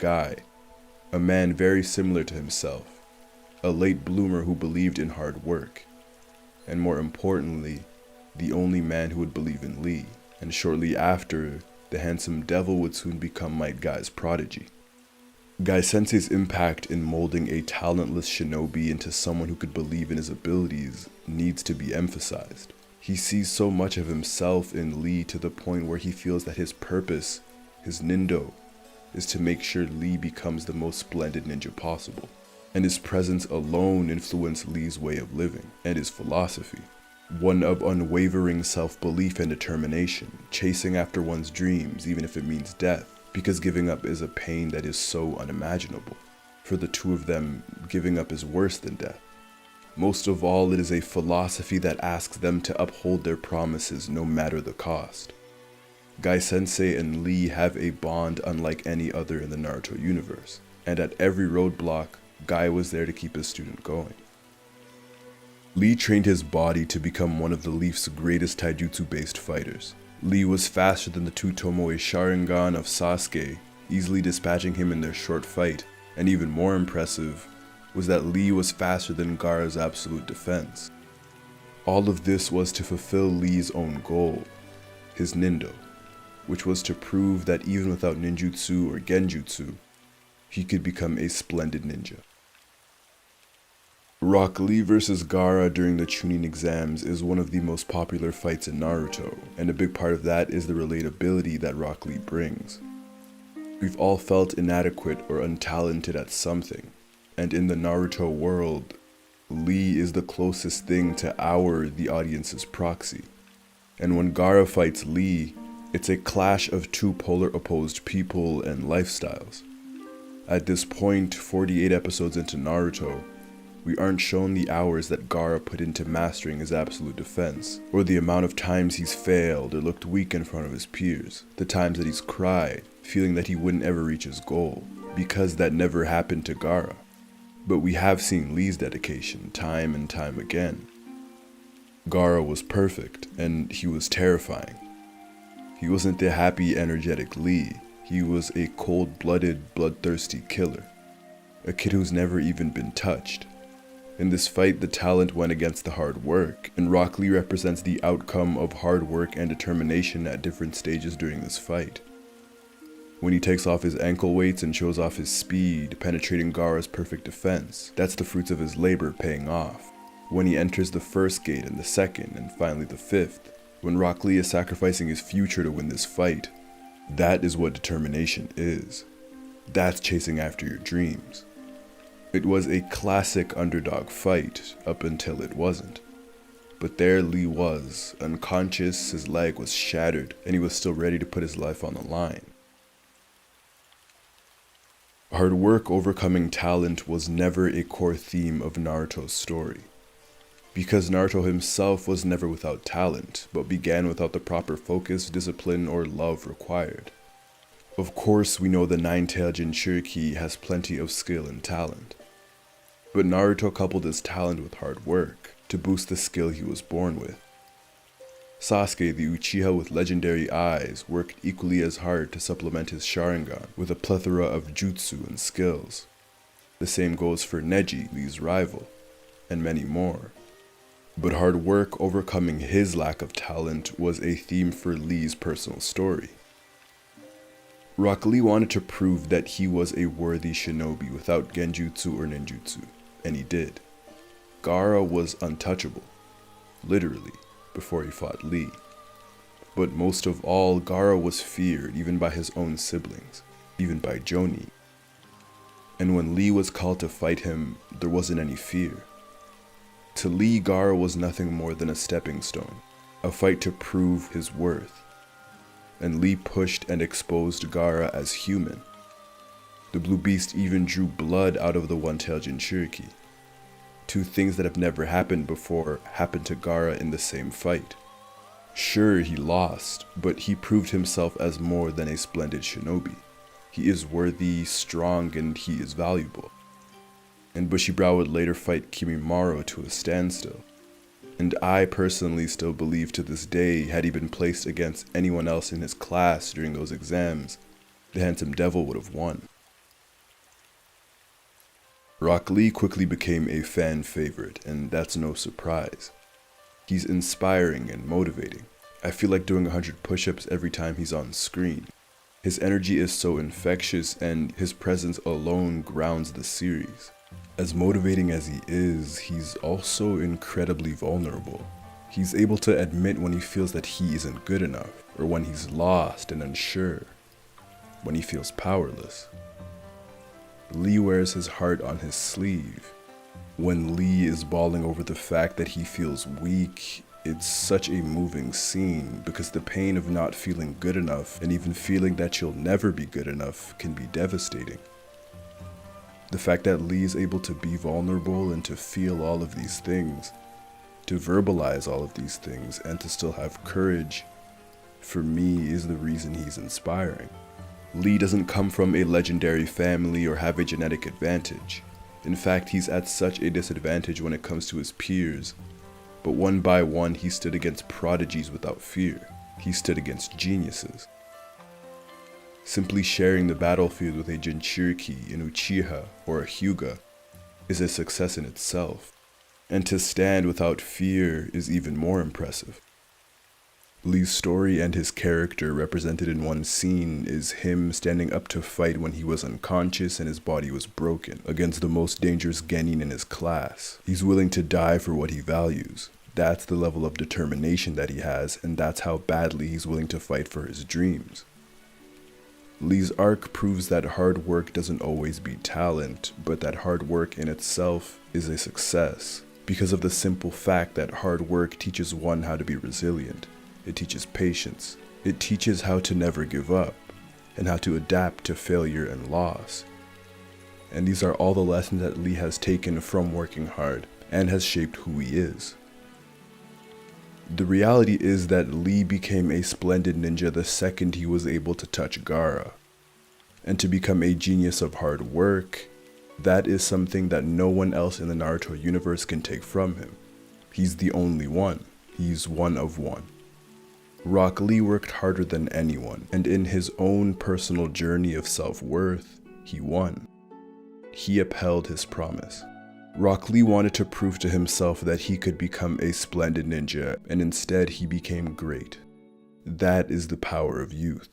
Guy, a man very similar to himself, a late bloomer who believed in hard work, and more importantly, the only man who would believe in Lee, and shortly after, the handsome devil would soon become Might Guy's prodigy. Guy Sensei's impact in molding a talentless shinobi into someone who could believe in his abilities needs to be emphasized. He sees so much of himself in Lee to the point where he feels that his purpose, his nindo, is to make sure Lee becomes the most splendid ninja possible. And his presence alone influenced Lee's way of living and his philosophy. One of unwavering self-belief and determination, chasing after one's dreams even if it means death, because giving up is a pain that is so unimaginable. For the two of them, giving up is worse than death. Most of all, it is a philosophy that asks them to uphold their promises no matter the cost. Guy Sensei and Lee have a bond unlike any other in the Naruto universe, and at every roadblock, Guy was there to keep his student going. Lee trained his body to become one of the Leaf's greatest taijutsu-based fighters. Lee was faster than the two Tomoe Sharingan of Sasuke, easily dispatching him in their short fight, and even more impressive was that Lee was faster than Gaara's absolute defense. All of this was to fulfill Lee's own goal, his nindo, which was to prove that even without ninjutsu or genjutsu, he could become a splendid ninja. Rock Lee vs. Gaara during the Chunin exams is one of the most popular fights in Naruto, and a big part of that is the relatability that Rock Lee brings. We've all felt inadequate or untalented at something, and in the Naruto world, Lee is the closest thing to the audience's proxy. And when Gaara fights Lee, it's a clash of two polar opposed people and lifestyles. At this point, 48 episodes into Naruto, we aren't shown the hours that Gaara put into mastering his absolute defense, or the amount of times he's failed or looked weak in front of his peers, the times that he's cried, feeling that he wouldn't ever reach his goal, because that never happened to Gaara. But we have seen Lee's dedication time and time again. Gaara was perfect, and he was terrifying. He wasn't the happy, energetic Lee. He was a cold-blooded, bloodthirsty killer. A kid who's never even been touched. In this fight, the talent went against the hard work, and Rock Lee represents the outcome of hard work and determination at different stages during this fight. When he takes off his ankle weights and shows off his speed, penetrating Gaara's perfect defense, that's the fruits of his labor paying off. When he enters the first gate and the second, and finally the fifth, when Rock Lee is sacrificing his future to win this fight, that is what determination is. That's chasing after your dreams. It was a classic underdog fight, up until it wasn't. But there Lee was, unconscious, his leg was shattered, and he was still ready to put his life on the line. Hard work overcoming talent was never a core theme of Naruto's story. Because Naruto himself was never without talent, but began without the proper focus, discipline, or love required. Of course, we know the nine-tailed Jinchuriki has plenty of skill and talent. But Naruto coupled his talent with hard work to boost the skill he was born with. Sasuke, the Uchiha with legendary eyes, worked equally as hard to supplement his Sharingan with a plethora of jutsu and skills. The same goes for Neji, Lee's rival, and many more. But hard work overcoming his lack of talent was a theme for Lee's personal story. Rock Lee wanted to prove that he was a worthy shinobi without genjutsu or ninjutsu, and he did. Gaara was untouchable, literally, before he fought Lee. But most of all, Gaara was feared even by his own siblings, even by Jonin. And when Lee was called to fight him, there wasn't any fear. To Lee, Gaara was nothing more than a stepping stone, a fight to prove his worth. And Lee pushed and exposed Gaara as human. The Blue Beast even drew blood out of the one-tailed Jinchuriki. Two things that have never happened before happened to Gaara in the same fight. Sure, he lost, but he proved himself as more than a splendid shinobi. He is worthy, strong, and he is valuable. And Bushibraw would later fight Kimimaro to a standstill. And I personally still believe to this day, had he been placed against anyone else in his class during those exams, the handsome devil would have won. Rock Lee quickly became a fan favorite, and that's no surprise. He's inspiring and motivating. I feel like doing 100 push-ups every time he's on screen. His energy is so infectious, and his presence alone grounds the series. As motivating as he is, he's also incredibly vulnerable. He's able to admit when he feels that he isn't good enough, or when he's lost and unsure, when he feels powerless. Lee wears his heart on his sleeve. When Lee is bawling over the fact that he feels weak, it's such a moving scene because the pain of not feeling good enough and even feeling that you'll never be good enough can be devastating. The fact that Lee is able to be vulnerable and to feel all of these things, to verbalize all of these things, and to still have courage, for me, is the reason he's inspiring. Lee doesn't come from a legendary family or have a genetic advantage. In fact, he's at such a disadvantage when it comes to his peers. But one by one, he stood against prodigies without fear. He stood against geniuses. Simply sharing the battlefield with a Jinchuriki, an Uchiha, or a Hyuga is a success in itself. And to stand without fear is even more impressive. Lee's story and his character represented in one scene is him standing up to fight when he was unconscious and his body was broken, against the most dangerous genin in his class. He's willing to die for what he values. That's the level of determination that he has, and that's how badly he's willing to fight for his dreams. Lee's arc proves that hard work doesn't always beat talent, but that hard work in itself is a success, because of the simple fact that hard work teaches one how to be resilient. It teaches patience. It teaches how to never give up, and how to adapt to failure and loss. And these are all the lessons that Lee has taken from working hard, and has shaped who he is. The reality is that Lee became a splendid ninja the second he was able to touch Gaara. And to become a genius of hard work, that is something that no one else in the Naruto universe can take from him. He's the only one. He's one of one. Rock Lee worked harder than anyone, and in his own personal journey of self-worth, he won. He upheld his promise. Rock Lee wanted to prove to himself that he could become a splendid ninja, and instead he became great. That is the power of youth.